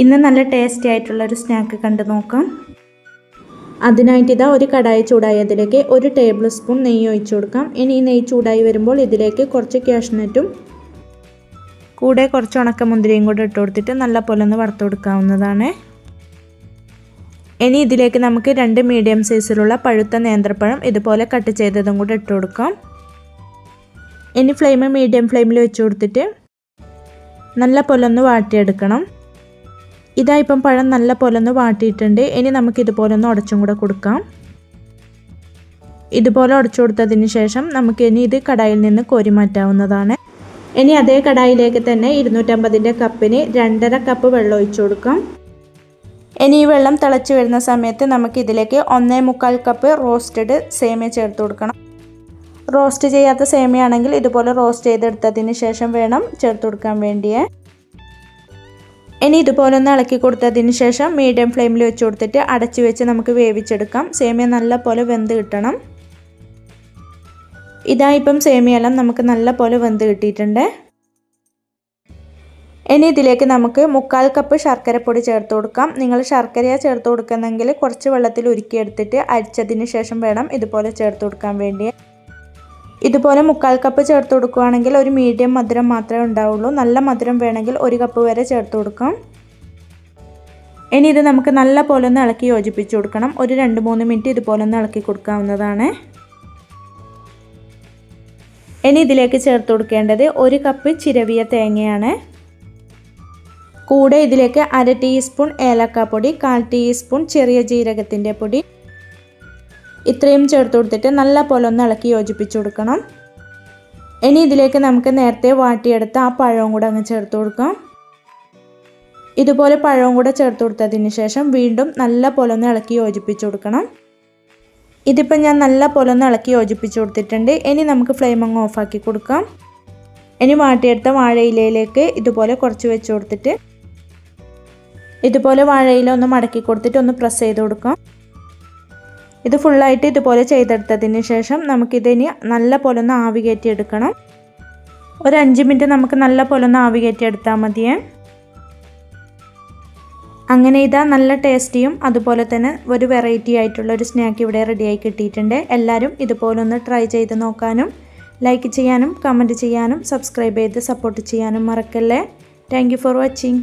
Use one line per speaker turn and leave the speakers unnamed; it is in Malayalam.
ഇന്ന് നല്ല ടേസ്റ്റി ആയിട്ടുള്ളൊരു സ്നാക്ക് കണ്ടു നോക്കാം. അതിനായിട്ട് ഇതാ ഒരു കടായി ചൂടായതിലേക്ക് 1 ടേബിൾ സ്പൂൺ നെയ്യ് ഒഴിച്ചു കൊടുക്കാം. ഇനി ഈ നെയ്യ് ചൂടായി വരുമ്പോൾ ഇതിലേക്ക് കുറച്ച് കാഷ്നട്ടും കൂടെ കുറച്ച് ഉണക്കമുന്തിരിയും കൂടെ ഇട്ട് കൊടുത്തിട്ട് നല്ല പോലെ ഒന്ന് വറുത്ത് കൊടുക്കാവുന്നതാണ്. ഇനി ഇതിലേക്ക് നമുക്ക് 2 മീഡിയം സൈസിലുള്ള പഴുത്ത നേന്ത്രപ്പഴം ഇതുപോലെ കട്ട് ചെയ്തതും കൂടെ ഇട്ട് കൊടുക്കാം. ഇനി ഫ്ലെയിം മീഡിയം ഫ്ലെയിമിൽ വെച്ച് കൊടുത്തിട്ട് നല്ല പോലെ ഒന്ന് വാട്ടിയെടുക്കണം. ഇതാ ഇപ്പം പഴം നല്ല പോലെ ഒന്ന് വാട്ടിയിട്ടുണ്ട്. ഇനി നമുക്ക് ഇതുപോലെ ഒന്ന് ഉടച്ചും കൂടെ കൊടുക്കാം. ഇതുപോലെ ഉടച്ചു കൊടുത്തതിന് ശേഷം നമുക്ക് ഇനി ഇത് കടായിൽ നിന്ന് കോരി മാറ്റാവുന്നതാണ്. ഇനി അതേ കടായിലേക്ക് തന്നെ 250 കപ്പിന് 2.5 കപ്പ് വെള്ളം ഒഴിച്ചു കൊടുക്കാം. ഇനി ഈ വെള്ളം തിളച്ച് വരുന്ന സമയത്ത് നമുക്ക് ഇതിലേക്ക് 1.25 കപ്പ് റോസ്റ്റഡ് സേമിയ ചേർത്ത് കൊടുക്കണം. റോസ്റ്റ് ചെയ്യാത്ത സേമിയ ആണെങ്കിൽ ഇതുപോലെ റോസ്റ്റ് ചെയ്തെടുത്തതിന് ശേഷം വേണം ചേർത്ത് കൊടുക്കാൻ വേണ്ടിയേ. ഇനി ഇതുപോലെ ഒന്ന് ഇളക്കി കൊടുത്തതിന് ശേഷം മീഡിയം ഫ്ലെയിമിൽ വെച്ച് കൊടുത്തിട്ട് അടച്ചു വെച്ച് നമുക്ക് വേവിച്ചെടുക്കാം. സേമിയ നല്ല പോലെ വെന്ത് കിട്ടണം. ഇതാ ഇപ്പം സേമിയെല്ലാം നമുക്ക് നല്ല പോലെ വെന്ത് കിട്ടിയിട്ടുണ്ട്. ഇനി ഇതിലേക്ക് നമുക്ക് 1/4 കപ്പ് ശർക്കരപ്പൊടി ചേർത്ത് കൊടുക്കാം. നിങ്ങൾ ശർക്കരയാണ് ചേർത്ത് കൊടുക്കുന്നെങ്കിൽ കുറച്ച് വെള്ളത്തിൽ ഉരുക്കിയെടുത്തിട്ട് അരിച്ചതിന് ശേഷം വേണം ഇതുപോലെ ചേർത്ത് കൊടുക്കാൻ വേണ്ടി. ഇതുപോലെ 1/4 കപ്പ് ചേർത്ത് കൊടുക്കുകയാണെങ്കിൽ ഒരു മീഡിയം മധുരം മാത്രമേ ഉണ്ടാവുള്ളൂ. നല്ല മധുരം വേണമെങ്കിൽ 1 കപ്പ് വരെ ചേർത്ത് കൊടുക്കാം. ഇനി ഇത് നമുക്ക് നല്ല പോലെ ഒന്ന് ഇളക്കി യോജിപ്പിച്ച് കൊടുക്കണം. ഒരു 2-3 മിനിറ്റ് ഇതുപോലെ ഒന്ന് ഇളക്കി കൊടുക്കാവുന്നതാണ്. ഇനി ഇതിലേക്ക് ചേർത്ത് കൊടുക്കേണ്ടത് 1 കപ്പ് ചിരവിയ തേങ്ങയാണ്. കൂടെ ഇതിലേക്ക് 1/2 ടീസ്പൂൺ ഏലക്കാപ്പൊടി, 1/4 ടീസ്പൂൺ ചെറിയ ജീരകത്തിൻ്റെ പൊടി ഇത്രയും ചേർത്ത് കൊടുത്തിട്ട് നല്ല പോലെ ഒന്ന് ഇളക്കി യോജിപ്പിച്ച് കൊടുക്കണം. ഇനി ഇതിലേക്ക് നമുക്ക് നേരത്തെ വാട്ടിയെടുത്ത ആ പഴവും കൂടെ അങ്ങ് ചേർത്ത് കൊടുക്കാം. ഇതുപോലെ പഴവും കൂടെ ചേർത്ത് കൊടുത്തതിന് ശേഷം വീണ്ടും നല്ല പോലെ ഒന്ന് ഇളക്കി യോജിപ്പിച്ച് കൊടുക്കണം. ഇതിപ്പോൾ ഞാൻ നല്ല പോലെ ഒന്ന് ഇളക്കി യോജിപ്പിച്ച് കൊടുത്തിട്ടുണ്ട്. ഇനി നമുക്ക് ഫ്ലെയിം അങ്ങ് ഓഫാക്കി കൊടുക്കാം. ഇനി വാട്ടിയെടുത്ത വാഴയിലയിലേക്ക് ഇതുപോലെ കുറച്ച് വെച്ച് കൊടുത്തിട്ട് ഇതുപോലെ വാഴയില ഒന്ന് മടക്കി കൊടുത്തിട്ട് ഒന്ന് പ്രസ് ചെയ്ത് കൊടുക്കാം. ഇത് ഫുള്ളായിട്ട് ഇതുപോലെ ചെയ്തെടുത്തതിന് ശേഷം നമുക്കിതിന് നല്ല പോലെ ഒന്ന് ആവി കയറ്റി എടുക്കണം. ഒരു 5 മിനിറ്റ് നമുക്ക് നല്ല പോലെ ഒന്ന് ആവി കയറ്റി എടുത്താൽ മതിയേ. അങ്ങനെ ഇതാ നല്ല ടേസ്റ്റിയും അതുപോലെ തന്നെ ഒരു വെറൈറ്റി ആയിട്ടുള്ള ഒരു സ്നാക്ക് ഇവിടെ റെഡിയായി കിട്ടിയിട്ടുണ്ട്. എല്ലാവരും ഇതുപോലെ ഒന്ന് ട്രൈ ചെയ്ത് നോക്കാനും ലൈക്ക് ചെയ്യാനും കമൻറ്റ് ചെയ്യാനും സബ്സ്ക്രൈബ് ചെയ്ത് സപ്പോർട്ട് ചെയ്യാനും മറക്കല്ലേ. Thank you for watching.